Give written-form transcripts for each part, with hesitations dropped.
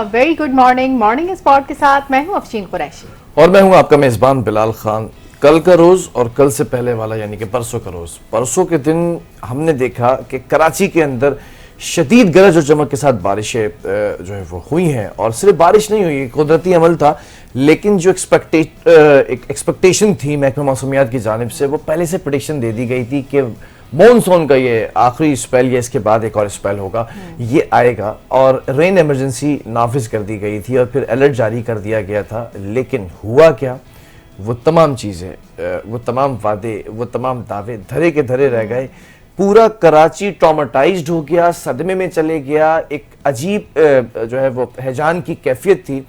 Very good morning morning spot के साथ मैं हूं अफशीन कुरैशी और मैं हूं आपका मेजबान बिलाल खान। कल का रोज और कल से पहले वाला यानी कि परसों का रोज, परसों के दिन हमने देखा कि कराची के अंदर शदीद गरज और चमक के साथ बारिशें जो है वो हुई हैं। और सिर्फ बारिश नहीं हुई, कुदरती अमल था, लेकिन जो एक्सपेक्टेशन थी महकमा मौसमियात की जानिब से, वो पहले से प्रेडिक्शन दे दी गई थी कि मॉनसून का ये आखिरी स्पेल या इसके बाद एक और स्पेल होगा, ये आएगा। और रेन इमरजेंसी नाफिज कर दी गई थी और फिर अलर्ट जारी कर दिया गया था। लेकिन हुआ क्या? वो तमाम चीज़ें, वो तमाम वादे, वो तमाम दावे धरे के धरे रह गए। पूरा कराची ट्रॉमेटाइज्ड हो गया, सदमे में चले गया। एक अजीब जो है वो हैजान की कैफियत थी।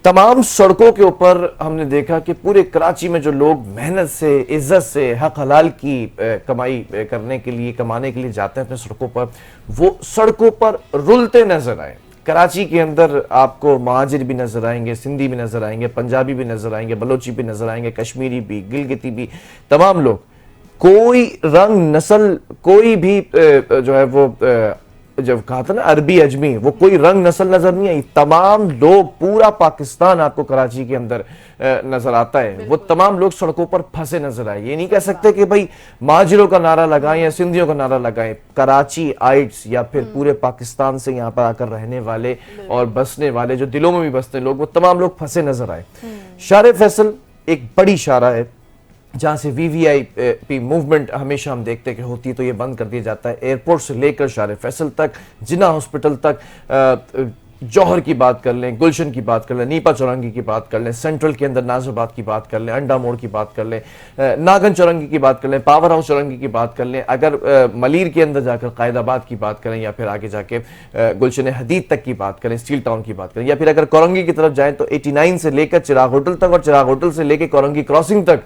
तमाम सड़कों के ऊपर हमने देखा कि पूरे कराची में जो लोग मेहनत से, इज्जत से, हक हलाल की कमाई करने के लिए, कमाने के लिए जाते हैं अपने सड़कों पर, वो सड़कों पर रुलते नजर आए। कराची के अंदर आपको महाजिर भी नजर आएंगे, सिंधी भी नजर आएंगे, पंजाबी भी नजर आएंगे, बलोची भी नजर आएंगे, कश्मीरी भी, गिलगिती भी, तमाम लोग। कोई रंग नस्ल, कोई भी जो है वो जब कहा था ना अरबी अजमी, वो कोई रंग नस्ल नजर नहीं आई। तमाम लोग, पूरा पाकिस्तान आपको कराची के अंदर नजर आता है। वो तमाम लोग सड़कों पर फंसे नजर आए। ये नहीं कह सकते कि भाई महाजिरों का नारा लगाएं या सिंधियों का नारा लगाएं। कराची आइट्स या फिर पूरे पाकिस्तान से यहाँ पर आकर रहने वाले और बसने वाले, जो दिलों में भी बसते लोग, वो तमाम लोग फंसे नजर आए। शार फैसल एक बड़ी शारा है जहाँ से वीवीआईपी मूवमेंट हमेशा हम देखते कि होती है तो ये बंद कर दिया जाता है। एयरपोर्ट से लेकर शार फैसल तक, जिन्ना हॉस्पिटल तक, जौहर की बात कर लें, गुलशन की बात कर लें, नीपा चौरंगी की बात कर लें, सेंट्रल के अंदर नाजराबाद की बात कर लें, अंडा मोड़ की बात कर लें, नागन चौरंगी की बात कर लें, पावर हाउस चौरंगी की बात कर लें, अगर मलीर के अंदर जाकर कायदाबाद की बात करें, या फिर आगे जाके गुलशन हदीद तक की बात करें, स्टील टाउन की बात करें, या फिर अगर कोरंगी की तरफ जाएं तो 89 से लेकर चिराग होटल तक और चिराग होटल से लेकर कोरंगी क्रॉसिंग तक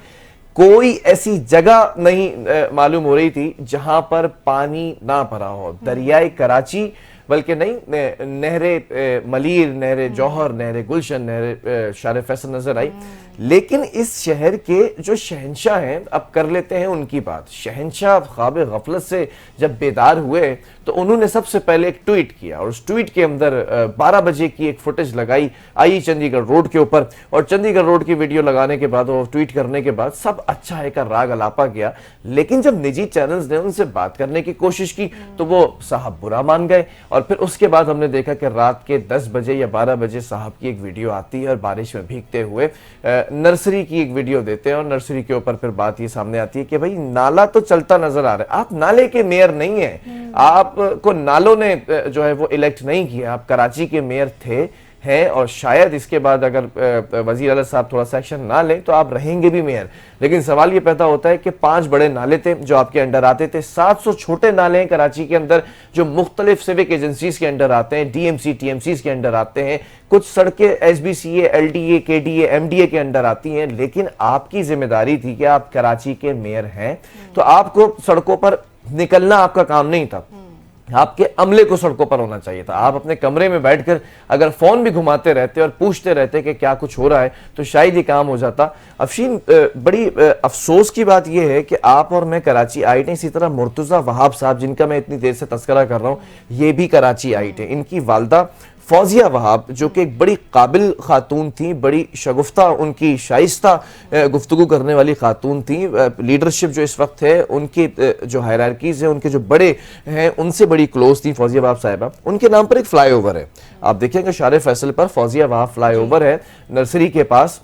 कोई ऐसी जगह नहीं मालूम हो रही थी जहां पर पानी ना भरा हो। दरियाए कराची बल्कि नहीं, नहरे मलीर, नहरे जौहर, नहरे गुलशन, नहरे शार फैसल नजर आई। लेकिन इस शहर के जो शहंशाह हैं, अब कर लेते हैं उनकी बात। शहंशाह ख्वाब गफलत से जब बेदार हुए तो उन्होंने सबसे पहले एक ट्वीट किया, और उस ट्वीट के अंदर 12 बजे की एक फुटेज लगाई आई चंडीगढ़ रोड के ऊपर। और चंडीगढ़ रोड की वीडियो लगाने के बाद, और ट्वीट करने के बाद सब अच्छा है का राग अलापा गया। लेकिन जब निजी चैनल्स ने उनसे बात करने की कोशिश की तो वो साहब बुरा मान गए। और फिर उसके बाद हमने देखा कि रात के 10 बजे या 12 बजे साहब की एक वीडियो आती है और बारिश में भीगते हुए नर्सरी की एक वीडियो देते हैं। और नर्सरी के ऊपर फिर बात ये सामने आती है कि भाई नाला तो चलता नजर आ रहा है, आप नाले के मेयर नहीं है, आपको नालों ने जो है वो इलेक्ट नहीं किया, आप कराची के मेयर थे हैं। और शायद इसके बाद अगर वजीर आला साहब थोड़ा सा एक्शन ना लें तो आप रहेंगे भी मेयर। लेकिन सवाल ये पैदा होता है कि 5 बड़े नाले थे जो आपके अंडर आते थे, 700 छोटे नाले हैं कराची के अंदर जो मुख्तलिफ सिविक एजेंसीज के अंडर आते हैं, डीएमसी टीएमसीज के अंडर आते हैं, कुछ सड़कें एसबीसीए, एलडीए, केडीए, एमडीए के अंडर आती हैं। लेकिन आपकी जिम्मेदारी थी कि आप कराची के मेयर हैं, तो आपको सड़कों पर निकलना आपका काम नहीं था, आपके अमले को सड़कों पर होना चाहिए था। आप अपने कमरे में बैठकर अगर फोन भी घुमाते रहते और पूछते रहते कि क्या कुछ हो रहा है तो शायद ये काम हो जाता। अफशीन, बड़ी अफसोस की बात यह है कि आप और मैं कराची आइट हैं, इसी तरह मुर्तजा वहाब साहब जिनका मैं इतनी देर से तस्करा कर रहा हूँ, ये भी कराची आइट है। इनकी वालदा फौजिया वहाब, जो कि एक बड़ी काबिल खातून थी, बड़ी शगुफ्ता, उनकी शाइस्ता गुफ्तगू करने वाली खातून थी। लीडरशिप जो इस वक्त है, उनकी जो हायरार्कीज है, उनके जो बड़े हैं, उनसे बड़ी क्लोज थी फौजिया वहाब साहिबा। उनके नाम पर एक फ्लाईओवर है, आप देखेंगे शार फैसल पर फौजिया वहाब फ्लाईओवर है नर्सरी के पास।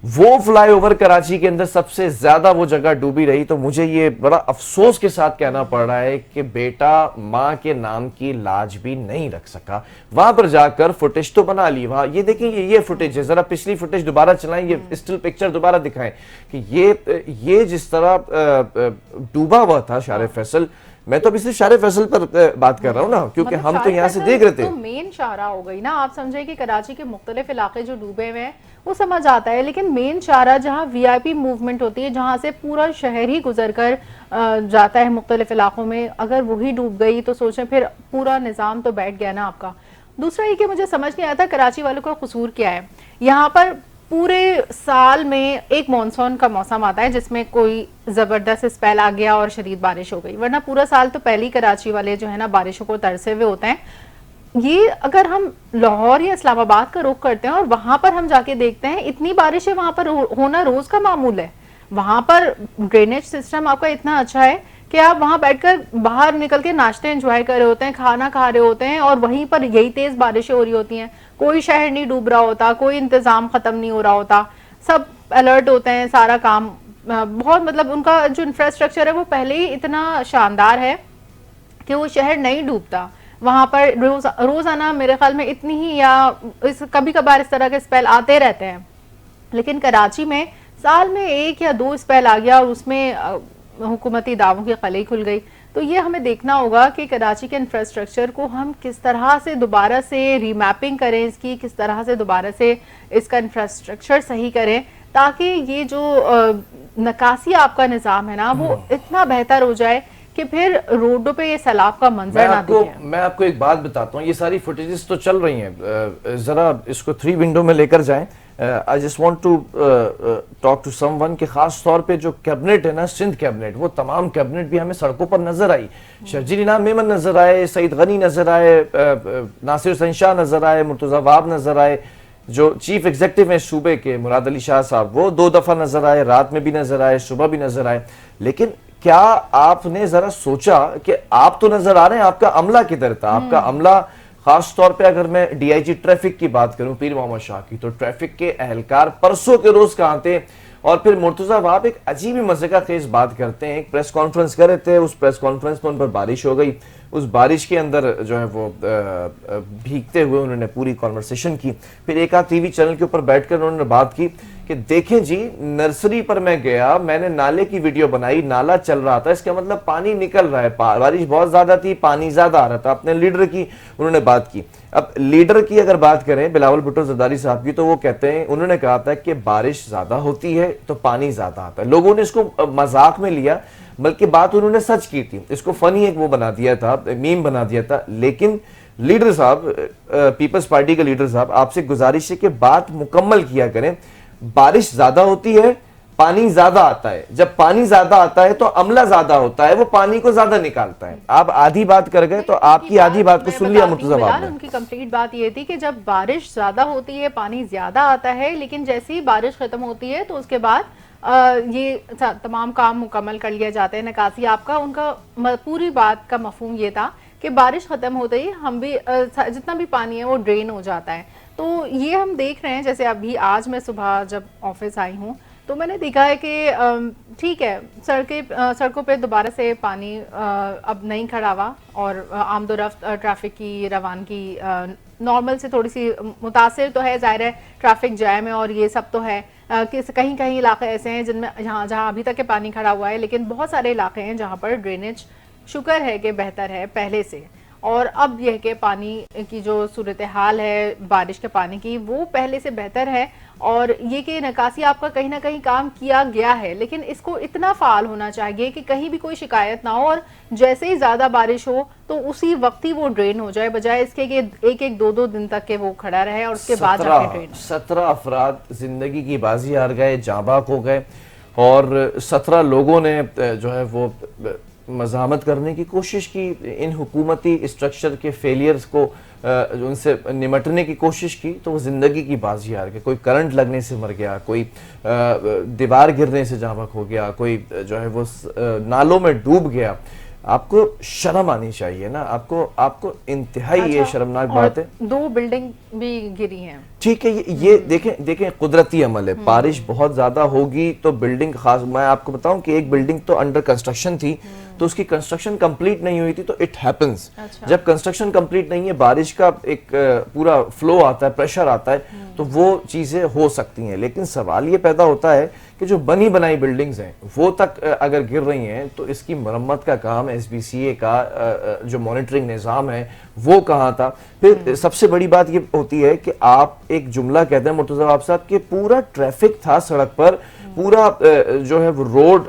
वो फ्लाईओवर कराची के अंदर सबसे ज्यादा वो जगह डूबी रही। तो मुझे ये बड़ा अफसोस के साथ कहना पड़ रहा है कि बेटा माँ के नाम की लाज भी नहीं रख सका। वहां पर जाकर फुटेज तो बना ली, वहां ये देखिए ये फुटेज है, जरा पिछली फुटेज दोबारा चलाएं, ये स्टिल पिक्चर दोबारा दिखाएं कि ये जिस तरह डूबा हुआ था शार फैसल। मैं तो अभी शार फैसल पर बात कर रहा हूँ ना, क्योंकि मतलब हम तो यहाँ से देख रहे थे। तो मेन शारा हो गई ना, आप समझे कि कराची के मुख्तलिफ इलाके जो डूबे हुए हैं वो समझ आता है, लेकिन मेन शारा जहाँ वीआईपी मूवमेंट होती है, जहाँ से पूरा शहर ही गुजर कर जाता है मुख्तलिफ इलाकों में, अगर वही डूब गई तो सोचें फिर पूरा निज़ाम तो बैठ गया ना आपका। दूसरा ये कि मुझे समझ नहीं आता कराची वालों का कसूर क्या है। यहाँ पर पूरे साल में एक मॉनसून का मौसम आता है जिसमें कोई जबरदस्त स्पेल आ गया और शदीद बारिश हो गई, वरना पूरा साल तो पहले ही कराची वाले जो है ना बारिशों को तरसे हुए होते हैं। ये अगर हम लाहौर या इस्लामाबाद का रुख करते हैं और वहां पर हम जाके देखते हैं, इतनी बारिशें वहां पर होना रोज का मामूल है। वहां पर ड्रेनेज सिस्टम आपका इतना अच्छा है कि आप वहां बैठकर बाहर निकल के नाश्ते एंजॉय कर रहे होते हैं, खाना खा रहे होते हैं, और वहीं पर यही तेज बारिशें हो रही होती हैं। कोई शहर नहीं डूब रहा होता, कोई इंतजाम खत्म नहीं हो रहा होता, सब अलर्ट होते हैं, सारा काम बहुत, मतलब उनका जो इंफ्रास्ट्रक्चर है वो पहले ही इतना शानदार है कि वो शहर नहीं डूबता। वहां पर रोजाना मेरे ख्याल में इतनी ही, या कभी कभार इस तरह के स्पेल आते रहते हैं, लेकिन कराची में साल में 1 या 2 स्पेल आ गया और उसमें हुकूमती दावों की कली खुल गई। तो ये हमें देखना होगा कि कराची के इंफ्रास्ट्रक्चर को हम किस तरह से दोबारा से रीमैपिंग करें, इसकी किस तरह से दोबारा से इसका इंफ्रास्ट्रक्चर सही करें, ताकि ये जो नकासी आपका निज़ाम है ना वो इतना बेहतर हो जाए कि फिर रोडों पे ये सैलाब का मंजर ना दिखे। मैं आपको एक बात बताता हूँ, ये सारी फुटेजेस तो चल रही हैं, जरा इसको 3 विंडो में लेकर जाएं। I just want to talk to someone के खास तौर पे जो कैबिनेट है ना, सिंध कैबिनेट, वो तमाम कैबिनेट भी हमें सड़कों पर नजर आई। शर्जील इनाम मेमन नजर आए, सईद गनी नजर आए, नासिर हुसैन शाह नजर आए, मुर्तजा वाब नजर आए, जो चीफ एग्जीक्यूटिव हैं सूबे के मुराद अली शाह साहब, वो 2 दफा नजर आए, रात में भी नजर आए, सुबह भी नजर आए। लेकिन क्या आपने जरा सोचा कि आप तो नजर आ रहे हैं, आपका अमला किधर था? आपका अमला, खास तौर पे अगर मैं डीआईजी ट्रैफिक की बात करूं पीर मोहम्मद शाह की, तो ट्रैफिक के एहलकार परसों के रोज कहां थे? और फिर मुर्तजा वाब एक अजीब ही मजे का खेज बात करते हैं, एक प्रेस कॉन्फ्रेंस कर रहे थे, उस प्रेस कॉन्फ्रेंस में उन पर बारिश हो गई, उस बारिश के अंदर जो है वो भीगते हुए उन्होंने पूरी कॉन्वर्सेशन की। फिर एक आध टीवी चैनल के ऊपर बैठकर उन्होंने बात की कि देखें जी, नर्सरी पर मैं गया, मैंने नाले की वीडियो बनाई, नाला चल रहा था, इसका मतलब पानी निकल रहा है, बारिश बहुत ज्यादा थी, पानी ज्यादा आ रहा था। अपने लीडर की उन्होंने बात की। अब लीडर की अगर बात करें बिलावल भुट्टो जरदारी साहब की, तो वो कहते हैं, उन्होंने कहा था कि बारिश ज्यादा होती है तो पानी ज्यादा आता है। लोगों ने इसको मजाक में लिया, बल्कि बात उन्होंने सच की थी, इसको फनी एक वो बना दिया था, मीम बना दिया था। लेकिन लीडर साहब, पीपल्स पार्टी के लीडर साहब, आपसे गुजारिश है कि बात मुकम्मल किया करें। बारिश ज्यादा होती है, पानी ज्यादा आता है, जब पानी ज्यादा आता है तो अमला ज्यादा होता है, वो पानी को ज्यादा निकालता है। आप आधी बात कर गए, तो आपकी आधी बात को सुन लिया मुर्तजा वाब ने। उनकी कंप्लीट बात ये थी कि जब बारिश ज्यादा होती है, पानी ज्यादा आता है, लेकिन जैसे ही बारिश खत्म होती है तो उसके बाद ये तमाम काम मुकम्मल कर लिया जाता है, निकासी आपका। उनका पूरी बात का मफहूम ये था कि बारिश खत्म होते ही हम भी जितना भी पानी है वो ड्रेन हो जाता है। तो ये हम देख रहे हैं, जैसे अभी आज मैं सुबह जब ऑफिस आई हूँ तो मैंने देखा है कि ठीक है, सड़कों पे दोबारा से पानी अब नहीं खड़ा हुआ, और आमदोरफ्त ट्रैफिक की रवानगी नॉर्मल से थोड़ी सी मुतासिर तो है, जाहिर है ट्रैफिक जैम है और ये सब तो है। कि कहीं कहीं इलाके ऐसे हैं जिनमें जहाँ अभी तक के पानी खड़ा हुआ है, लेकिन बहुत सारे इलाके हैं जहाँ पर ड्रेनेज शुक्र है कि बेहतर है पहले से। और अब यह कि पानी की जो सूरत हाल है बारिश के पानी की, वो पहले से बेहतर है। और ये कि निकासी आपका कहीं ना कहीं काम किया गया है, लेकिन इसको इतना फाल होना चाहिए कि कहीं भी कोई शिकायत ना हो, और जैसे ही ज़्यादा बारिश हो तो उसी वक्त ही वो ड्रेन हो जाए, बजाय इसके कि 1-1, 2-2 दिन तक के वो खड़ा रहे और उसके बाद जाके ड्रेन। 17 अफराद जिंदगी की बाजी हार गए, जाबाक हो गए, और 17 लोगों ने जो है वो मज़ामत करने की कोशिश की, इन हुकूमती स्ट्रक्चर के फेलियर्स को उनसे निमटने की कोशिश की, तो वो ज़िंदगी की बाजी हार गए। कोई करंट लगने से मर गया, कोई दीवार गिरने से जाबक हो गया, कोई जो है वो नालों में डूब गया। आपको शर्म आनी चाहिए ना, आपको इंतहाई ये शर्मनाक बात है। 2 बिल्डिंग भी गिरी हैं। ठीक है, ये देखें कुदरती अमल है। बारिश बहुत ज्यादा होगी तो बिल्डिंग, खास मैं आपको बताऊं कि एक बिल्डिंग तो अंडर कंस्ट्रक्शन थी, तो उसकी कंस्ट्रक्शन कंप्लीट नहीं हुई थी, तो इट हैपेंस। जब कंस्ट्रक्शन कंप्लीट नहीं है, बारिश का एक पूरा फ्लो आता है, प्रेशर आता है, तो वो चीजें हो सकती हैं। लेकिन सवाल ये पैदा होता है कि जो बनी बनाई बिल्डिंग्स हैं वो तक अगर गिर रही हैं, तो इसकी मरम्मत का काम SBCA का जो मॉनिटरिंग निज़ाम है वो कहाँ था? फिर सबसे बड़ी बात ये होती है कि आप एक जुमला कहते हैं मुर्तजा वाब साहब कि पूरा ट्रैफिक था सड़क पर, पूरा जो है वो रोड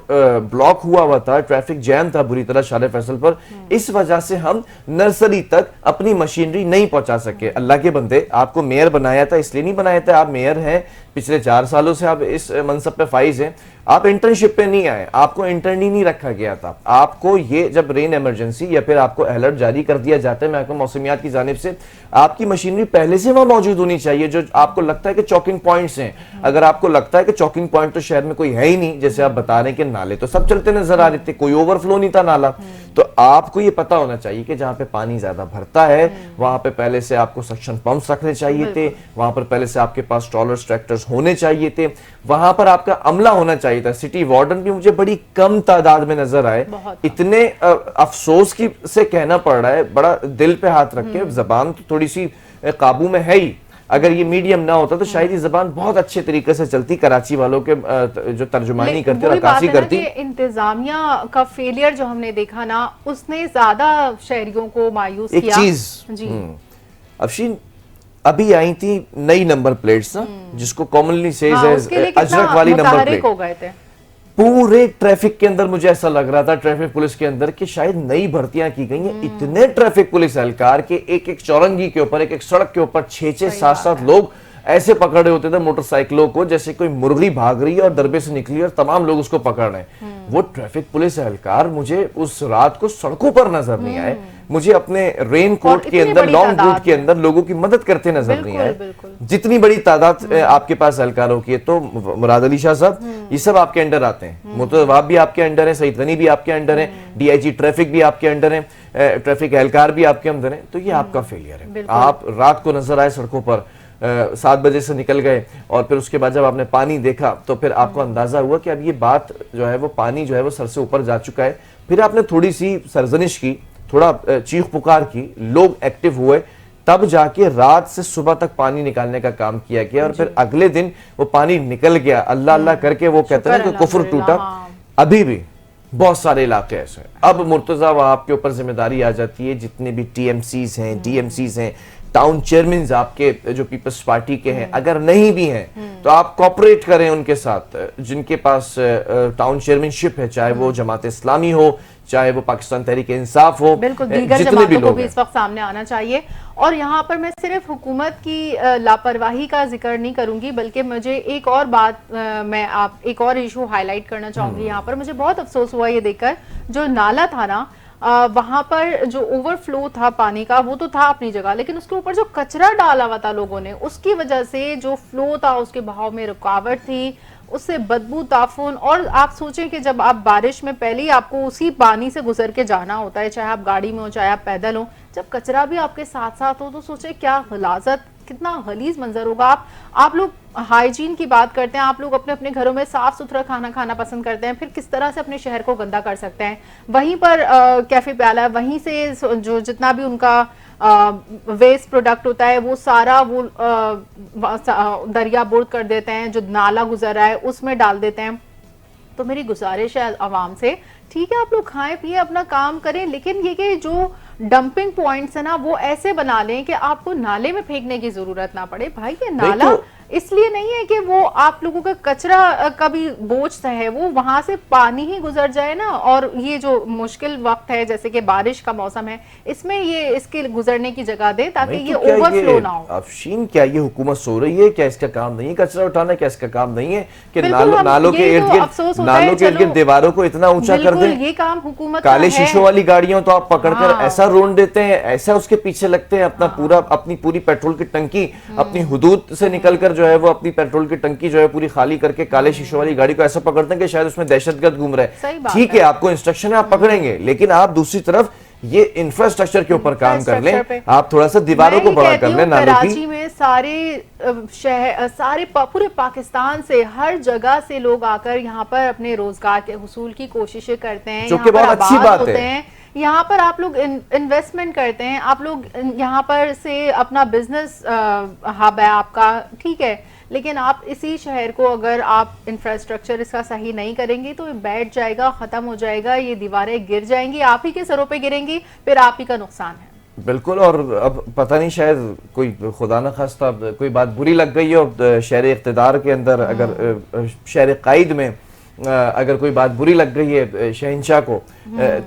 ब्लॉक हुआ था, ट्रैफिक जैम था बुरी तरह शाले फैसल पर। इस वजह से हम नर्सरी तक अपनी मशीनरी नहीं पहुंचा सके। अल्लाह के बंदे, आपको मेयर बनाया था इसलिए नहीं बनाया था, आप मेयर हैं, पिछले 4 सालों से आप इस मनसब पे फाइज हैं, आप इंटर्नशिप पे नहीं आए, आपको इंटर्न ही नहीं रखा गया था। आपको ये जब रेन इमरजेंसी या फिर आपको अलर्ट जारी कर दिया जाता है महकमा मौसमियात की जानिब से, आपकी मशीनरी पहले से वहां मौजूद होनी चाहिए। जो आपको लगता है कि चौकिंग पॉइंट्स हैं, अगर आपको लगता है कि चौकिंग पॉइंट तो शहर में कोई है ही नहीं, जैसे आप बता रहे हैं कि नाले तो सब चलते नजर आ रहे थे, कोई ओवरफ्लो नहीं था नाला, तो आपको ये पता होना चाहिए कि जहां पे पानी ज्यादा भरता है वहां पे पहले से आपको सक्शन पंप्स रखने चाहिए थे, वहां पर पहले से आपके पास ट्रॉलर्स ट्रैक्टर्स होने चाहिए थे, वहां पर आपका अमला होना चाहिए था। सिटी वार्डन भी मुझे बड़ी कम तादाद में नजर आए, इतने अफसोस की से कहना पड़ रहा है, बड़ा दिल पे हाथ रख के, जबान तो थोड़ी सी काबू में है ही, अगर ये मीडियम ना होता तो शायद ये जबान बहुत अच्छे तरीके से चलती, कराची वालों के जो तर्जुमानी करते और अक्कासी करती। इंतजामिया का फेलियर जो हमने देखा ना, उसने ज्यादा शहरियों को मायूस एक किया। चीज अफशीन, अभी आई थी नई नंबर प्लेट्स ना, जिसको कॉमनली सेज अजरक वाली नंबर प्लेट, हो गए थे पूरे ट्रैफिक के अंदर। मुझे ऐसा लग रहा था ट्रैफिक पुलिस के अंदर कि शायद नई भर्तियां की गई हैं। इतने ट्रैफिक पुलिस एहलकार के एक एक चौरंगी के ऊपर, एक एक सड़क के ऊपर 6-6, 7-7 लोग ऐसे पकड़े होते थे मोटरसाइकिलों को, जैसे कोई मुर्गी भाग रही है और दरबे से निकली और तमाम लोग उसको पकड़ रहे हैं। वो ट्रैफिक पुलिस एहलकार मुझे उस रात को सड़कों पर नजर नहीं आए, मुझे अपने रेन कोट के अंदर, लॉन्ग बूट के अंदर लोगों की मदद करते नजर नहीं आए। जितनी बड़ी तादाद आपके पास एहलकारों की है, तो मुराद अली शाह साहब ये सब आपके अंडर आते हैं, मुतवाब भी आपके अंडर है, सईद गनी भी आपके अंडर है, डीआईजी ट्रैफिक भी आपके अंडर है, ट्रैफिक एहलकार भी आपके अंदर है। तो ये आपका फेलियर है। आप रात को नजर आए सड़कों पर, 7 बजे से निकल गए और फिर उसके बाद जब आपने पानी देखा तो फिर आपको अंदाजा हुआ कि अब ये बात जो है वो पानी जो है वो सर से ऊपर जा चुका है। फिर आपने थोड़ी सी सरजनिश की, थोड़ा चीख पुकार की, लोग एक्टिव हुए, तब जाके रात से सुबह तक पानी निकालने का काम किया गया और फिर अगले दिन वो पानी निकल गया। अल्लाह अल्लाह करके वो कहते हैं कि कुफ्र टूटा। अभी भी बहुत सारे इलाके ऐसे हैं। अब मुर्तजा वहां आपके ऊपर जिम्मेदारी आ जाती है, जितने भी टीएमसीज हैं, डीएमसीज हैं, टाउन चेयरमैन आपके जो पीपल्स पार्टी के हैं, अगर नहीं भी हैं तो आप कॉपरेट करें उनके साथ, जिनके पास टाउन चेयरमैनशिप है, चाहे वो जमात इस्लामी हो, चाहे वो पाकिस्तान तहरीक इंसाफ हो, बिल्कुल दीगर जमातों को भी इस वक्त सामने आना चाहिए। और यहाँ पर मैं सिर्फ हुकूमत की लापरवाही का जिक्र नहीं करूंगी, बल्कि मुझे एक और बात एक और इशू हाईलाइट करना चाहूंगी। यहाँ पर मुझे बहुत अफसोस हुआ ये देखकर, जो नाला था ना, वहां पर जो ओवरफ्लो था पानी का वो तो था अपनी जगह, लेकिन उसके ऊपर जो कचरा डाला हुआ था लोगों ने, उसकी वजह से जो फ्लो था उसके बहाव में रुकावट थी, उससे बदबू, ताफून। और आप सोचें कि जब आप बारिश में पहले ही आपको उसी पानी से गुजर के जाना होता है, चाहे आप गाड़ी में हो चाहे आप पैदल हो, जब कचरा भी आपके साथ साथ हो तो सोचें क्या गलाजत, कितना गलीज मंजर होगा। आप लोग हाइजीन की बात करते हैं, आप लोग अपने अपने घरों में साफ सुथरा खाना खाना पसंद करते हैं, फिर किस तरह से अपने शहर को गंदा कर सकते हैं। वहीं पर कैफे प्याला, वहीं से जो जितना भी उनका वेस्ट प्रोडक्ट होता है वो सारा वो दरिया बुर्द कर देते हैं, जो नाला गुजर रहा है उसमें डाल देते हैं। तो मेरी गुजारिश है आवाम से, ठीक है आप लोग खाएं पिए अपना काम करें, लेकिन ये कि जो डंपिंग पॉइंट्स है ना वो ऐसे बना लें कि आपको नाले में फेंकने की जरूरत ना पड़े। भाई ये नाला इसलिए नहीं है कि वो आप लोगों का कचरा का भी बोझ है, वो वहां से पानी ही गुजर जाए ना। और ये जो मुश्किल वक्त है जैसे कि बारिश का मौसम है, इसमें ये इसके गुजरने की जगह दे ताकि ये ओवरफ्लो ना हो। अफशीन क्या ये हुकूमत सो रही है? क्या इसका काम नहीं है कचरा उठाना? क्या इसका काम नहीं है कि नालों के इर्द गिर्द दीवारों को इतना ऊंचा कर दे? ये काम हुकूमत काले शीशों वाली गाड़ियों तो आप पकड़कर ऐसा रोन देते हैं, ऐसा उसके पीछे लगते हैं, अपनी पूरी पेट्रोल की टंकी अपनी हुदूद से निकलकर जो है वो अपनी पेट्रोल की टंकी जो है पूरी खाली करके काले शीशों वाली गाड़ी को ऐसा पकड़ते हैं कि शायद उसमें दहशतगर्द घूम रहे हैं। ठीक है आपको इंस्ट्रक्शन है, आप पकड़ेंगे, लेकिन आप दूसरी तरफ ये इंफ्रास्ट्रक्चर के ऊपर काम कर लें, आप थोड़ा सा दीवारों को बड़ा कर लें। कराची में सारे पूरे पाकिस्तान से हर जगह से लोग आकर यहाँ पर अपने रोजगार के हुसूल की कोशिशें करते हैं, जो कि बहुत अच्छी बात है। यहाँ पर आप लोग इन्वेस्टमेंट करते हैं, आप लोग यहाँ पर से अपना बिजनेस हब है आपका, ठीक है, लेकिन आप इसी शहर को अगर आप इंफ्रास्ट्रक्चर इसका सही नहीं करेंगे तो बैठ जाएगा, खत्म हो जाएगा, ये दीवारें गिर जाएंगी, आप ही के सरों पे गिरेंगी, फिर आप ही का नुकसान है। बिल्कुल। और अब पता नहीं शायद कोई खुदा न खास्ता कोई बात बुरी लग गई हो शहर इख्तिदार के अंदर, अगर शहर कायद में अगर कोई बात बुरी लग गई है शहंशाह को,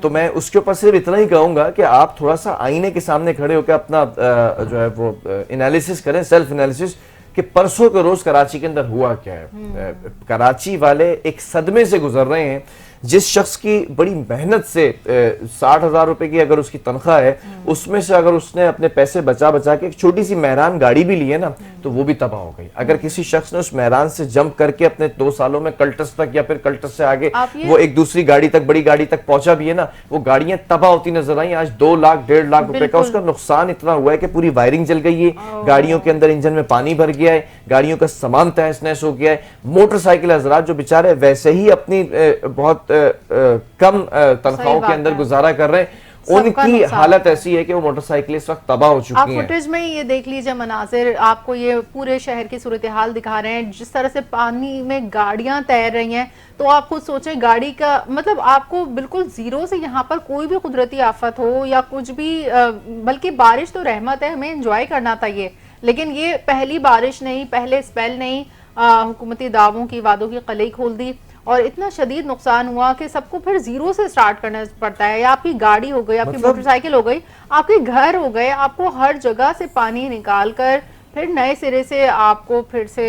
तो मैं उसके ऊपर सिर्फ इतना ही कहूंगा कि आप थोड़ा सा आईने के सामने खड़े होकर अपना जो है वो एनालिसिस करें, सेल्फ एनालिसिस, कि परसों के रोज कराची के अंदर हुआ क्या है। कराची वाले एक सदमे से गुजर रहे हैं। जिस शख्स की बड़ी मेहनत से 60,000 रुपए की अगर उसकी तनख्वाह है, उसमें से अगर उसने अपने पैसे बचा बचा के एक छोटी सी मेहरान गाड़ी भी ली है ना, तो वो भी तबाह हो गई। अगर किसी शख्स ने उस मेहरान से जंप करके अपने 2 सालों में कल्टस तक या फिर कल्टस से आगे वो एक दूसरी गाड़ी तक, बड़ी गाड़ी तक पहुंचा भी है ना, वो गाड़ियां तबाह होती नजर आई। आज 2 लाख 1.5 लाख रुपए का उसका नुकसान इतना हुआ है कि पूरी वायरिंग जल गई है, गाड़ियों के अंदर इंजन में पानी भर गया है, गाड़ियों का सामान तहस नहस हो गया है। मोटरसाइकिल हजरात जो बेचारे वैसे ही अपनी बहुत कम तनख्वाहों के अंदर गुजारा कर रहे हैं, उनकी हालत ऐसी है कि वो मोटरसाइकिल इस वक्त तबाह हो आप चुकी हैं। फुटेज में ये देख लीजिए मनाजिर, आपको ये पूरे शहर की सूरत हाल दिखा रहे हैं, जिस तरह से पानी में गाड़ियां तैर रही हैं। तो आप खुद सोचें, गाड़ी का मतलब आपको बिल्कुल जीरो से यहाँ पर कोई भी कुदरती आफत हो या कुछ भी, बल्कि बारिश तो रहमत है, हमें एंजॉय करना चाहिए, लेकिन ये पहली बारिश नहीं, पहले स्पेल नहीं, हुकूमती दावों की वादों की कलई खोल दी और इतना शदीद नुकसान हुआ कि सबको फिर जीरो से स्टार्ट करना पड़ता है। या आपकी गाड़ी हो गई, आपकी मोटरसाइकिल हो गई, आपके घर हो गए, आपको हर जगह से पानी निकाल कर फिर नए सिरे से आपको फिर से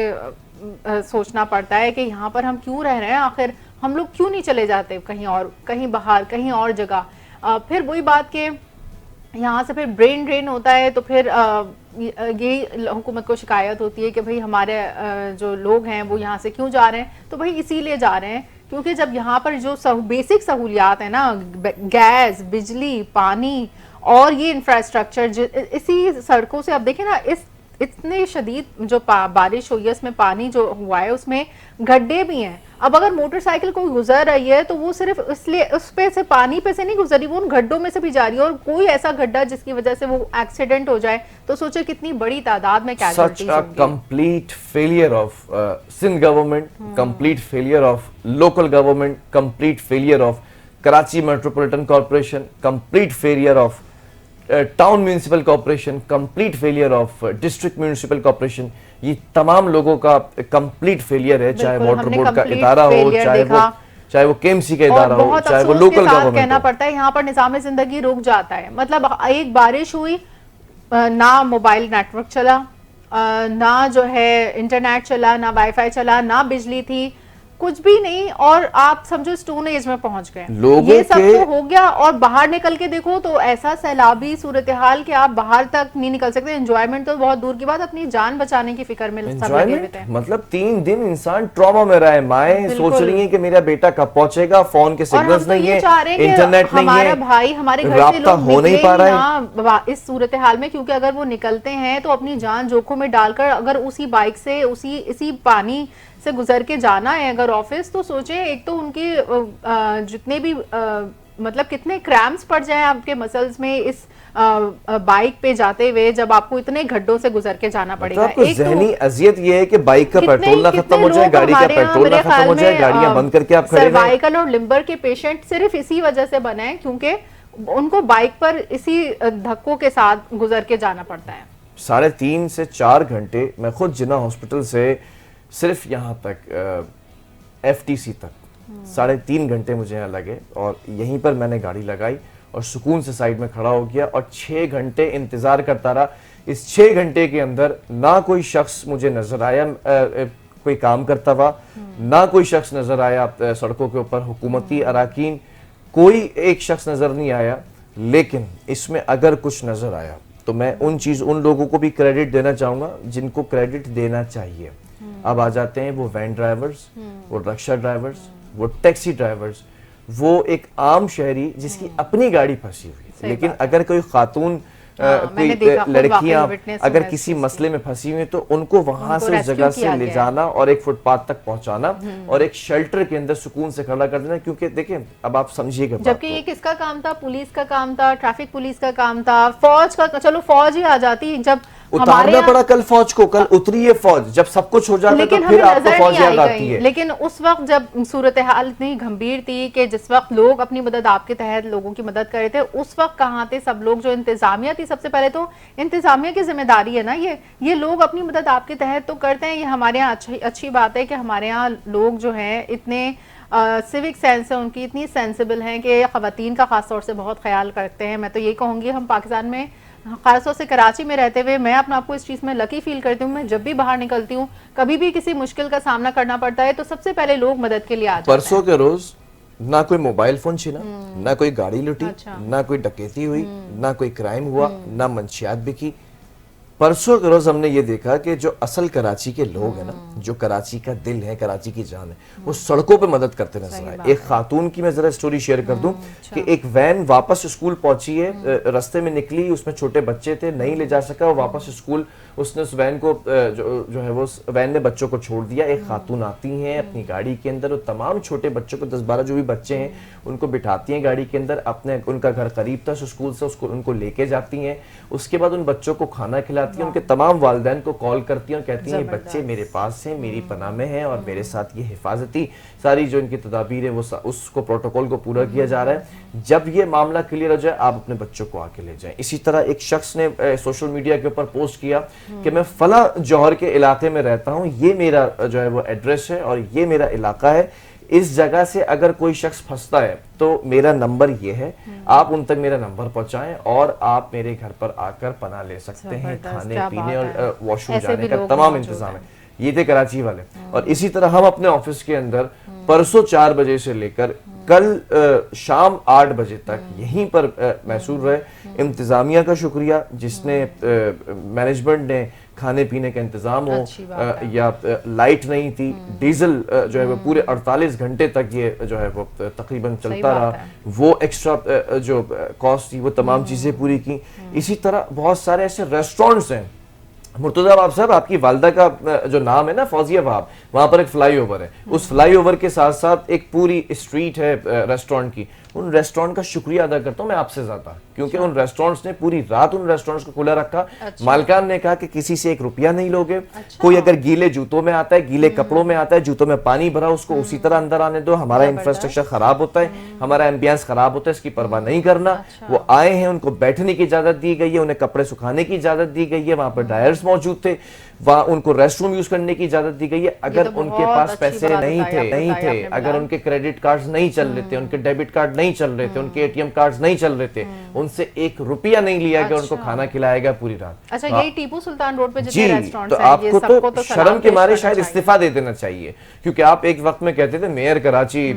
सोचना पड़ता है कि यहाँ पर हम क्यों रह रहे हैं, आखिर हम लोग क्यों नहीं चले जाते कहीं और, कहीं बाहर, कहीं और जगह। फिर वही बात के यहाँ से फिर ब्रेन ड्रेन होता है, तो फिर यही हुकूमत को शिकायत होती है कि भाई हमारे जो लोग हैं वो यहाँ से क्यों जा रहे हैं। तो भाई इसीलिए जा रहे हैं क्योंकि जब यहाँ पर जो बेसिक सहूलियात है ना, गैस, बिजली, पानी और ये इंफ्रास्ट्रक्चर, इसी सड़कों से, अब देखें ना, इस इतने शदीद जो बारिश हुई है, इसमें पानी जो हुआ है उसमें गड्ढे भी हैं। अब अगर मोटरसाइकिल कोई गुजर रही है तो वो सिर्फ इसलिए उस पे से पानी पे से नहीं गुजरी, वो उन गड्ढों में से भी जा रही है, और कोई ऐसा गड्ढा जिसकी वजह से वो एक्सीडेंट हो जाए तो सोचे कितनी बड़ी तादाद में कैजुअल्टीज होंगी। Complete failure of Sindh government, complete failure of local government, complete failure of Karachi metropolitan corporation, complete failure of town municipal corporation, complete failure of district municipal corporation. ये तमाम लोगों का कंप्लीट फेलियर है, चाहे वाटर बोर्ड का इदारा हो, चाहे वो केएमसी का इदारा हो, चाहे वो लोकल गवर्नमेंट। कहना पड़ता है यहाँ पर निज़ाम जिंदगी रुक जाता है। मतलब एक बारिश हुई, ना मोबाइल नेटवर्क चला, ना जो है इंटरनेट चला, ना वाईफाई चला, ना बिजली थी, कुछ भी नहीं, और आप समझो स्टोन एज में पहुंच गए। ये सब तो हो गया, और बाहर निकल के देखो तो ऐसा सैलाबी सूरत हाल कि आप बाहर तक नहीं निकल सकते। एंजॉयमेंट तो बहुत दूर की बात, अपनी जान बचाने की फिक्र में सब लगे हुए थे। मतलब 3 दिन इंसान ट्रॉमा में रहा है। माएं सोच रही हैं कि मेरा बेटा कब पहुंचेगा, फोन के सिग्नल्स नहीं है, इंटरनेट नहीं है, हमारा भाई हमारे घर से लोग हो नहीं पा रहा है इस सूरत हाल में, क्योंकि अगर वो निकलते हैं तो अपनी जान जोखिम में डालकर अगर उसी बाइक से इसी पानी से गुजर के जाना है अगर ऑफिस, तो सोचे एक तो उनकी जितने भी मतलब कितने क्रैम्प्स पड़ जाए आपके मसल्स में इस बाइक पे जाते हुए, जब आपको इतने गड्ढों से गुजर के जाना पड़ेगा। एक जहनी अजियत ये है कि बाइक का पेट्रोल ना खत्म हो जाए, गाड़ी का पेट्रोल ना खत्म हो जाए, गाड़ियां बंद करके आप खड़े रहें। सर्वाइकल और लिम्बर के पेशेंट सिर्फ इसी वजह से बने हैं क्योंकि उनको बाइक पर इसी धक्कों के साथ गुजर के जाना पड़ता है। 3.5 से 4 घंटे मैं खुद जिन्ना हॉस्पिटल से सिर्फ यहाँ तक FTC तक 3.5 घंटे मुझे यहाँ लगे, और यहीं पर मैंने गाड़ी लगाई और सुकून से साइड में खड़ा हो गया और 6 घंटे इंतजार करता रहा। इस 6 घंटे के अंदर ना कोई शख्स मुझे नजर आया कोई काम करता हुआ, ना कोई शख्स नजर आया सड़कों के ऊपर, हुकूमती अराकीन कोई एक शख्स नजर नहीं आया। लेकिन इसमें अगर कुछ नजर आया तो मैं उन लोगों को भी क्रेडिट देना चाहूंगा जिनको क्रेडिट देना चाहिए। अब आ जाते हैं वो वैन ड्राइवर्स, वो रिक्शा ड्राइवर्स, वो टैक्सी ड्राइवर्स, वो एक आम शहरी जिसकी अपनी गाड़ी फंसी हुई है। लेकिन अगर कोई खातून कोई लड़कियां अगर किसी मसले में फंसी हुई तो उनको वहां से उस जगह से ले जाना और एक फुटपाथ तक पहुंचाना और एक शेल्टर के अंदर सुकून से खड़ा कर देना। क्योंकि देखें, अब आप समझिएगा, जबकि ये किसका काम था? पुलिस का काम था, ट्रैफिक पुलिस का काम था, फौज का। चलो फौज ही आ जाती, जब उतारना पड़ा कल फौज को, कल उतरी है फौज। जब सब कुछ हो जाता तो फिर आपको फौज याद आती है। लेकिन उस वक्त जब सूरत हाल इतनी गंभीर थी कि जिस वक्त लोग अपनी मदद आपके तहत लोगों की मदद कर रहे थे, उस वक्त कहाँ थे सब लोग? जो इंतजामिया थी, सबसे पहले तो इंतजामिया की जिम्मेदारी है ना ये लोग अपनी मदद आपके तहत तो करते हैं। ये हमारे यहाँ अच्छी बात है कि हमारे यहाँ लोग जो हैं इतने सिविक सेंस है उनकी, इतनी सेंसिबल हैं कि ख़वातीन का ख़ास तौर से बहुत ख्याल करते हैं। मैं तो ये कहूँगी हम पाकिस्तान में खासतौर से कराची में रहते हुए मैं अपने आपको इस चीज़ में लकी फील करती हूँ। मैं जब भी बाहर निकलती हूँ, कभी भी किसी मुश्किल का सामना करना पड़ता है, तो सबसे पहले लोग मदद के लिए आ जाते हैं। परसों के रोज ना कोई मोबाइल फोन छीना, ना कोई गाड़ी लुटी, अच्छा। ना कोई डकैती हुई, ना कोई क्राइम हुआ, ना मंशियात बिकी। परसों के रोज हमने ये देखा कि जो असल कराची के लोग हैं ना, जो कराची का दिल है, कराची की जान है, वो सड़कों पे मदद करते नजर आए। एक खातून की मैं जरा स्टोरी शेयर कर दूं कि एक वैन वापस स्कूल पहुंची है, रास्ते में निकली, उसमें छोटे बच्चे थे, नहीं ले जा सका, वो वापस स्कूल, उसने उस वैन को जो है वो वैन ने बच्चों को छोड़ दिया। एक खातून आती हैं अपनी गाड़ी के अंदर, वो तमाम छोटे बच्चों को 10-12 जो भी बच्चे हैं उनको बिठाती हैं गाड़ी के अंदर, अपने उनका घर करीब था स्कूल से, उसको उनको लेके जाती हैं। उसके बाद उन बच्चों को खाना खिलाती हैं, उनके तमाम वालिदैन को कॉल करती हैं और कहती हैं ये बच्चे मेरे पास हैं, मेरी पनाह में हैं और मेरे साथ ये हिफाजती सारी जो इनकी तदाबीर है वो उसको प्रोटोकॉल को पूरा किया जा रहा है। जब ये मामला क्लियर हो जाए आप अपने बच्चों को आके ले जाएं। इसी तरह एक शख्स ने सोशल मीडिया के ऊपर पोस्ट किया कि मैं फला जौहर के इलाके में रहता हूँ, ये मेरा जो है वो एड्रेस है और ये मेरा इलाका है, इस जगह से अगर कोई शख्स फंसता है तो मेरा नंबर ये है, आप उन तक मेरा नंबर पहुंचाएं और आप मेरे घर पर आकर पनाह ले सकते हैं। खाने पीने और वॉशरूम जाने का तमाम इंतजाम है। ये थे कराची वाले। और इसी तरह हम अपने ऑफिस के अंदर परसों 4 बजे से लेकर कल शाम 8 बजे तक यहीं पर मैसूर रहे। इंतजामिया का शुक्रिया जिसने मैनेजमेंट ने खाने पीने का इंतजाम हो या लाइट नहीं थी, डीजल जो है वो पूरे 48 घंटे तक ये जो है वो तकरीबन चलता रहा, वो एक्स्ट्रा जो कॉस्ट थी वो तमाम चीजें पूरी की। इसी तरह बहुत सारे ऐसे रेस्टोरेंट्स हैं। मुर्तजा वहाब साहब, आपकी वालदा का जो नाम है ना फौजिया वहाब, वहां पर एक फ्लाईओवर है, उस फ्लाईओवर के साथ साथ एक पूरी स्ट्रीट है रेस्टोरेंट की। उन रेस्टोरेंट का शुक्रिया अदा करता हूं मैं आपसे ज्यादा, क्योंकि उन रेस्टोरेंट्स ने पूरी रात उन रेस्टोरेंट्स को खुला रखा। मालकान ने कहा कि किसी से 1 रुपया नहीं लोगे। कोई अगर गीले जूतों में आता है, गीले कपड़ों में आता है, जूतों में पानी भरा, उसको उसी तरह अंदर आने दो। हमारा इंफ्रास्ट्रक्चर खराब होता है, हमारा एम्बियंस खराब होता है, इसकी परवाह नहीं करना। वो आए हैं, उनको बैठने की इजाजत दी गई है, उन्हें कपड़े सुखाने की इजाजत दी गई है, वहां पर ड्रायर्स मौजूद थे, वहां उनको रेस्टरूम यूज करने की इजाजत दी गई है। अगर उनके पास पैसे नहीं थे, अगर उनके क्रेडिट कार्ड्स नहीं चल रहे थे, उनके डेबिट कार्ड नहीं चल रहे थे, उनके एटीएम कार्ड्स नहीं चल रहे थे, उनसे 1 रुपया नहीं लिया गया, उनको खाना खिलाया गया पूरी रात। अच्छा, यही टीपू सुल्तान रोड पे जितने रेस्टोरेंट्स तो हैं, आपको तो शर्म के मारे शायद इस्तीफा दे देना चाहिए, क्योंकि आप एक वक्त में कहते थे मेयर कराची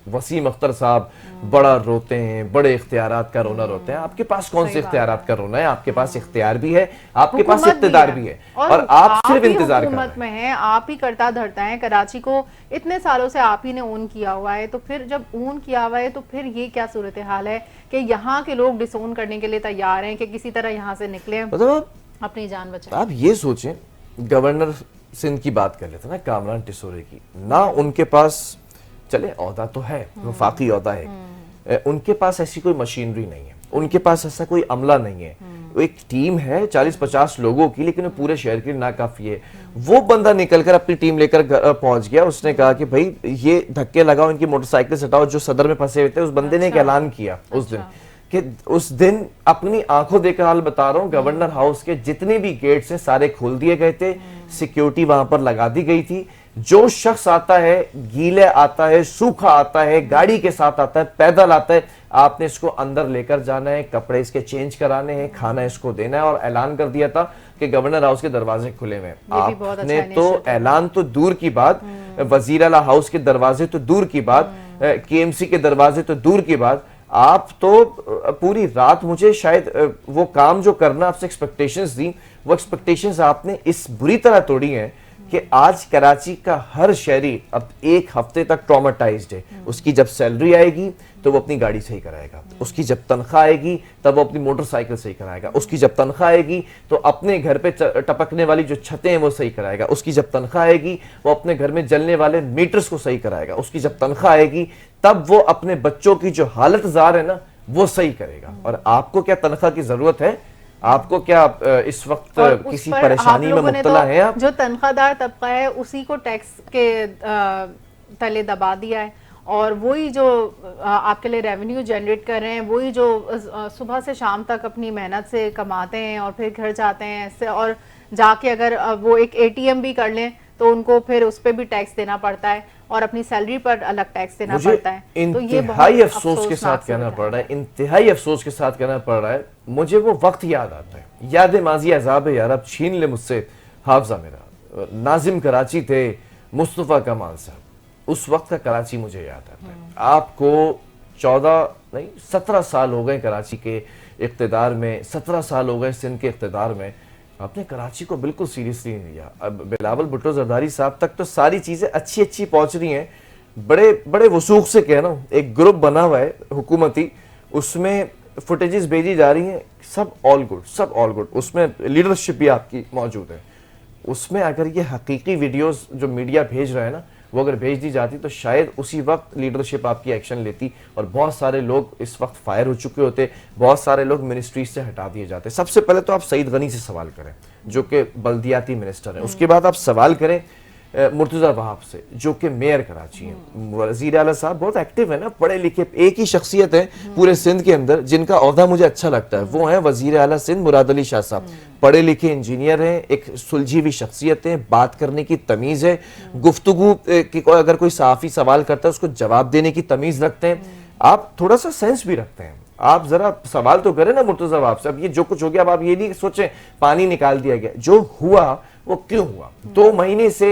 वसीम अख्तर साहब बड़ा रोते हैं, बड़े इख्तियारात का रोना रोते हैं। आपके पास कौन से इख्तियारात का रोना है? आपके पास इख्तियार भी है, आपके पास इक़्तिदार भी है और आप सिर्फ इंतजार कर रहे हैं। में है, आप ही करता धरता है। कराची को इतने सालों से आप ही ने ओन किया हुआ है, तो फिर जब ओन किया हुआ है तो फिर ये क्या सूरत हाल है कि यहाँ के लोग डिसोन करने के लिए तैयार हैं कि किसी तरह यहाँ से निकले, मतलब अपनी जान बचाएं। आप ये सोचें, गवर्नर सिंध की बात कर लेते ना, कामरान टिसोरे की, ना उनके पास चले ओहदा तो है, वफाकी ओहदा है, उनके पास ऐसी कोई मशीनरी नहीं है, उनके पास ऐसा कोई अमला नहीं है। एक टीम है 40-50 लोगों की, लेकिन वो पूरे शहर के लिए नाकाफी है। वो बंदा निकलकर अपनी टीम लेकर पहुंच गया, उसने कहा कि भाई ये धक्के लगाओ, इनकी मोटरसाइकिल से हटाओ, जो सदर में फंसे हुए थे। उस बंदे ने एक ऐलान किया उस दिन कि उस दिन अपनी आंखों देखकर हाल बता रहा हूं, गवर्नर हाउस के जितने भी गेट्स हैं सारे खोल दिए गए थे, सिक्योरिटी वहां पर लगा दी गई थी। जो शख्स आता है, गीले आता है, सूखा आता है, गाड़ी के साथ आता है, पैदल आता है, आपने इसको अंदर लेकर जाना है, कपड़े इसके चेंज कराने हैं, खाना इसको देना है। और ऐलान कर दिया था कि गवर्नर हाउस के दरवाजे खुले हुए हैं। आपने तो ऐलान तो दूर की बात, वजीर आला हाउस के दरवाजे तो दूर की बात, केएमसी के दरवाजे तो दूर की बात, आप तो पूरी रात, मुझे शायद वो काम जो करना आपसे एक्सपेक्टेशंस दी, वो एक्सपेक्टेशंस आपने इस बुरी तरह तोड़ी हैं कि आज कराची का हर शहरी अब 1 हफ्ते तक ट्रॉमेटाइज्ड है। उसकी जब सैलरी आएगी तो वो अपनी गाड़ी सही कराएगा, उसकी जब तनख्वाह आएगी तब वो अपनी मोटरसाइकिल सही कराएगा, उसकी जब तनख्वाह आएगी तो अपने घर पे टपकने वाली जो छतें हैं वो सही कराएगा, उसकी जब तनख्वाह आएगी वो अपने घर में जलने वाले मीटर्स को सही कराएगा, उसकी जब तनख्वाह आएगी तब वो अपने बच्चों की जो हालत जार है ना वो सही करेगा। और आपको क्या तनख्वाह की जरूरत है? आपको क्या इस वक्त किसी परेशानी में मुब्तला है? आप जो तनख्वाहदार तबका है उसी को टैक्स के तले दबा दिया है, और वही जो आपके लिए रेवेन्यू जनरेट कर रहे हैं, वही जो सुबह से शाम तक अपनी मेहनत से कमाते हैं और फिर घर जाते हैं ऐसे, और जाके अगर वो एक एटीएम भी कर लें तो उनको फिर उस पर भी टैक्स देना पड़ता है। और अपनी सैलरी पर अलग टैक्स देना मुझे पड़ता है। तो ये इंतहाई बहुत अफसोस के साथ अफसोसनाक कहना सूरत पड़ है। रहा है, इंतहाई अफसोस के साथ कहना पड़ रहा है, मुझे वो वक्त याद आता है, याद माजी अजाब है यार, अब छीन ले मुझसे हाफजा मेरा। नाजिम कराची थे, मुस्तफ़ा कमाल साहब, उस वक्त का कराची मुझे याद आता है। आपको 14 नहीं 17 साल हो गए कराची के इख्तिदार में, 17 साल हो गए सिंध के इख्तिदार में, आपने कराची को बिल्कुल सीरियसली नहीं लिया। अब बिलावल भुट्टो जरदारी साहब तक तो सारी चीजें अच्छी अच्छी पहुंच रही हैं, बड़े बड़े वसूख से कह रहा हूं, एक ग्रुप बना हुआ है हुकूमती, उसमें फुटेजेस भेजी जा रही हैं, सब ऑल गुड, सब ऑल गुड, उसमें लीडरशिप भी आपकी मौजूद है। उसमें अगर ये हकीकी वीडियोस जो मीडिया भेज रहा है ना, वो अगर भेज दी जाती तो शायद उसी वक्त लीडरशिप आपकी एक्शन लेती और बहुत सारे लोग इस वक्त फायर हो चुके होते, बहुत सारे लोग मिनिस्ट्री से हटा दिए जाते। सबसे पहले तो आप सईद गनी से सवाल करें जो कि बल्दियाती मिनिस्टर है, उसके बाद आप सवाल करें मुर्तजा वहाब से जो कि मेयर कराची हैं। वजीर आला साहब बहुत एक्टिव है ना, पढ़े लिखे, एक ही शख्सियत है पूरे सिंध के अंदर जिनका ओहदा मुझे अच्छा लगता है, वो है वजीर आला सिंध मुराद अली शाह साहब। पढ़े लिखे इंजीनियर हैं, एक सुलझी हुई शख्सियत है, बात करने की तमीज है, गुफ्तगू अगर कोई सहाफी सवाल करता है उसको जवाब देने की तमीज रखते हैं, आप थोड़ा सा सेंस भी रखते हैं। आप जरा सवाल तो करें ना मुर्तजा वहाब से, अब ये जो कुछ हो गया अब आप ये नहीं सोचें पानी निकाल दिया गया, जो हुआ वो क्यों हुआ। 2 महीने से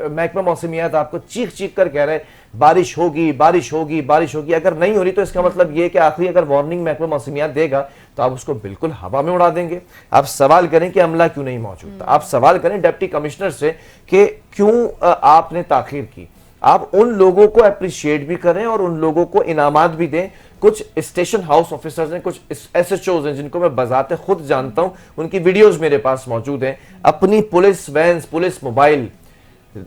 महकमा मौसमियात आपको चीख चीख कर कह रहे हैं बारिश होगी बारिश होगी बारिश होगी, अगर नहीं हो रही तो इसका मतलब ये कि आखिरी अगर वार्निंग महकमा मौसमियात देगा तो आप उसको बिल्कुल हवा में उड़ा देंगे। आप सवाल करें कि अमला क्यों नहीं मौजूद था, आप सवाल करें डिप्टी कमिश्नर से कि क्यों आपने ताखीर की। आप उन लोगों को अप्रिशिएट भी करें और उन लोगों को इनामात भी दें। कुछ स्टेशन हाउस ऑफिसर्स हैं, कुछ एसएचओज हैं जिनको मैं बजाते खुद जानता हूं, उनकी वीडियोस मेरे पास मौजूद हैं, अपनी पुलिस वैन, पुलिस मोबाइल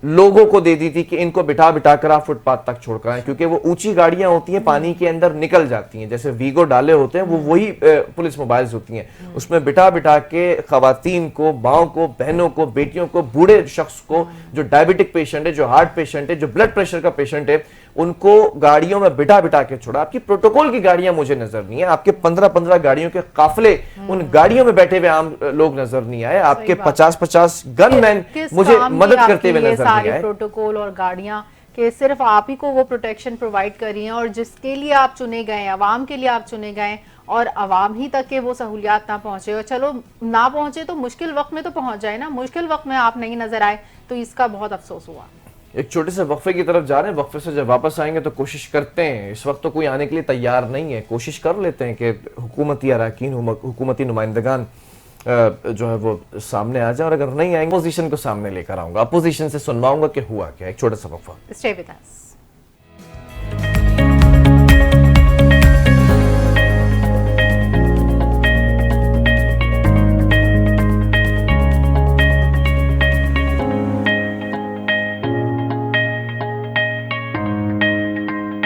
लोगों को दे दी थी कि इनको बिठा बिठा कर आप फुटपाथ तक छोड़कर आए, क्योंकि वो ऊंची गाड़ियां होती हैं, पानी के अंदर निकल जाती हैं, जैसे वीगो डाले होते हैं वो वही पुलिस मोबाइल्स होती हैं, उसमें बिठा बिठा के खवातीन को, माओ को, बहनों को, बेटियों को, बूढ़े शख्स को, जो डायबिटिक पेशेंट है, जो हार्ट पेशेंट है, जो ब्लड प्रेशर का पेशेंट है, उनको गाड़ियों में बिठा बिठा के छोड़ा। आपकी प्रोटोकॉल की गाड़ियां मुझे नजर नहीं है, आपके 15-15 गाड़ियों के काफिले उन गाड़ियों में बैठे हुए आम लोग नजर नहीं आए, आपके 50-50 गनमैन मुझे मदद करते हुए नजर नहीं आए। प्रोटोकॉल और गाड़ियां कि सिर्फ आप ही को वो प्रोटेक्शन प्रोवाइड कर रही हैं और जिसके लिए आप चुने गए, अवाम के लिए आप चुने गए और अवाम ही तक के वो सहूलियात ना पहुंचे, और चलो ना पहुंचे तो मुश्किल वक्त में तो पहुंच जाए ना, मुश्किल वक्त में आप नहीं नजर आए तो इसका बहुत अफसोस हुआ। एक छोटे से वक्फे की तरफ जा रहे हैं, वक्फे से जब वापस आएंगे तो कोशिश करते हैं, इस वक्त तो कोई आने के लिए तैयार नहीं है, कोशिश कर लेते हैं कि हुकूमती अरकान, हुकूमती नुमाइंदगान जो है वो सामने आ जाए, और अगर नहीं आएंगे अपोजिशन को सामने लेकर आऊंगा, अपोजिशन से सुनवाऊंगा कि हुआ क्या। एक छोटा सा वक्फा। Stay with us.